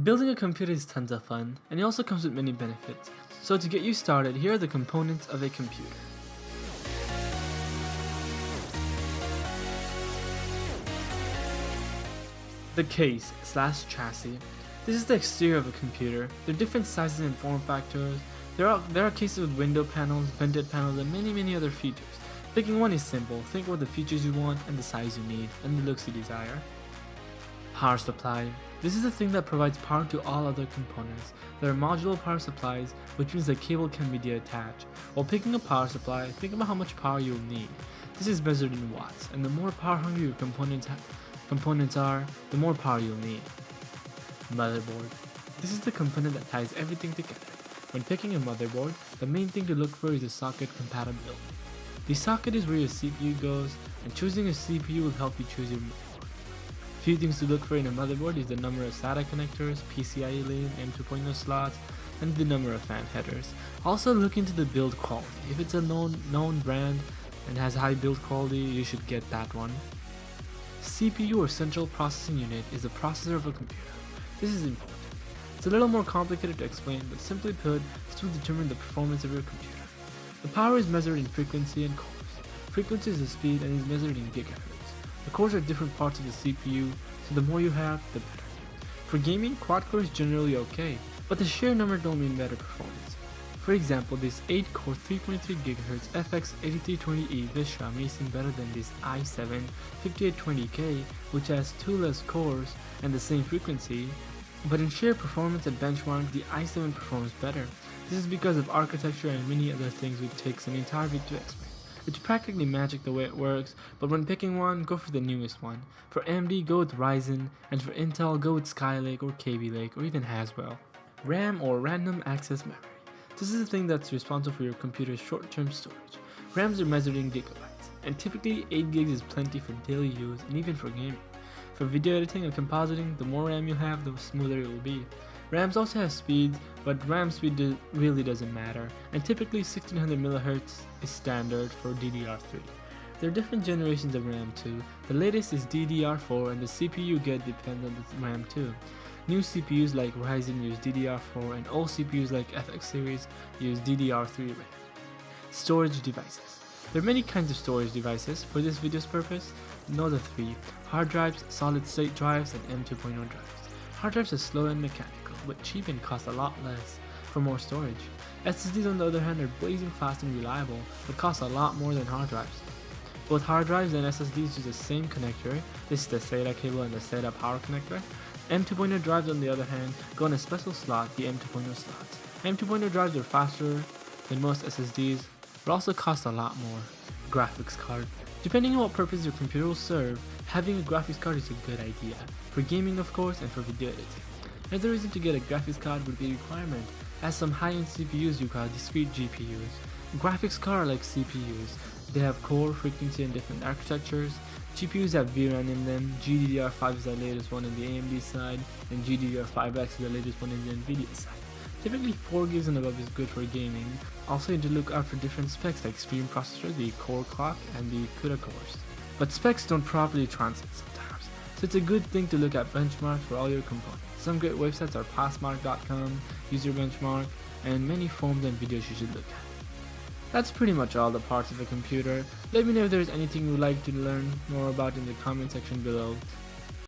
Building a computer is tons of fun, and it also comes with many benefits. So to get you started, here are the components of a computer. The case/chassis. This is the exterior of a computer. There are different sizes and form factors. There are cases with window panels, vented panels, and many other features. Picking one is simple. Think about the features you want and the size you need, and the looks you desire. Power supply. This is the thing that provides power to all other components. There are modular power supplies, which means the cable can be detached. While picking a power supply, think about how much power you will need. This is measured in watts, and the more power hungry your components are, the more power you'll need. Motherboard. This is the component that ties everything together. When picking a motherboard, the main thing to look for is the socket compatibility. The socket is where your CPU goes, and choosing a CPU will help you choose your motherboard. Few things to look for in a motherboard is the number of SATA connectors, PCIe lane, M2.0 slots, and the number of fan headers. Also look into the build quality. If it's a known brand and has high build quality, you should get that one. CPU or central processing unit is the processor of a computer. This is important. It's a little more complicated to explain, but simply put, this will determine the performance of your computer. The power is measured in frequency and cores. Frequency is the speed and is measured in gigahertz. The cores are different parts of the CPU, so the more you have, the better. For gaming, quad core is generally okay, but the sheer number don't mean better performance. For example, this 8-core 3.3 GHz FX8320E Vistra may seem better than this i7 5820K, which has 2 less cores and the same frequency, but in sheer performance and benchmark, the i7 performs better. This is because of architecture and many other things which takes an entire video to explain. It's practically magic the way it works, but when picking one, go for the newest one. For AMD, go with Ryzen, and for Intel, go with Skylake or Kaby Lake or even Haswell. RAM or Random Access Memory. This is the thing that's responsible for your computer's short-term storage. RAMs are measured in gigabytes, and typically 8 gigs is plenty for daily use and even for gaming. For video editing and compositing, the more RAM you have, the smoother it will be. RAMs also have speeds, but RAM speed really doesn't matter, and typically 1600 MHz is standard for DDR3. There are different generations of RAM too. The latest is DDR4, and the CPU you get depends on the RAM too. New CPUs like Ryzen use DDR4, and old CPUs like FX series use DDR3 RAM. Storage devices. There are many kinds of storage devices. For this video's purpose, know the three: hard drives, solid state drives, and M2.0 drives. Hard drives are slow and mechanical, but cheap and cost a lot less for more storage. SSDs on the other hand are blazing fast and reliable, but cost a lot more than hard drives. Both hard drives and SSDs use the same connector. This is the SATA cable and the SATA power connector. M2.0 drives on the other hand go in a special slot, the M2.0 slots. M2.0 drives are faster than most SSDs, but also cost a lot more. Graphics card. Depending on what purpose your computer will serve, having a graphics card is a good idea. For gaming of course, and for video editing. Another reason to get a graphics card would be a requirement, as some high-end CPUs require discrete GPUs. Graphics cards are like CPUs. They have core, frequency, and different architectures. GPUs have VRAM in them. GDDR5 is the latest one on the AMD side, and GDDR5X is the latest one on the NVIDIA side. Typically 4 gigs and above is good for gaming. Also you need to look out for different specs like stream processor, the core clock, and the CUDA cores. But specs don't properly translate sometimes, so it's a good thing to look at benchmarks for all your components. Some great websites are passmark.com, user benchmark, and many forums and videos you should look at. That's pretty much all the parts of a computer. Let me know if there's anything you'd like to learn more about in the comment section below.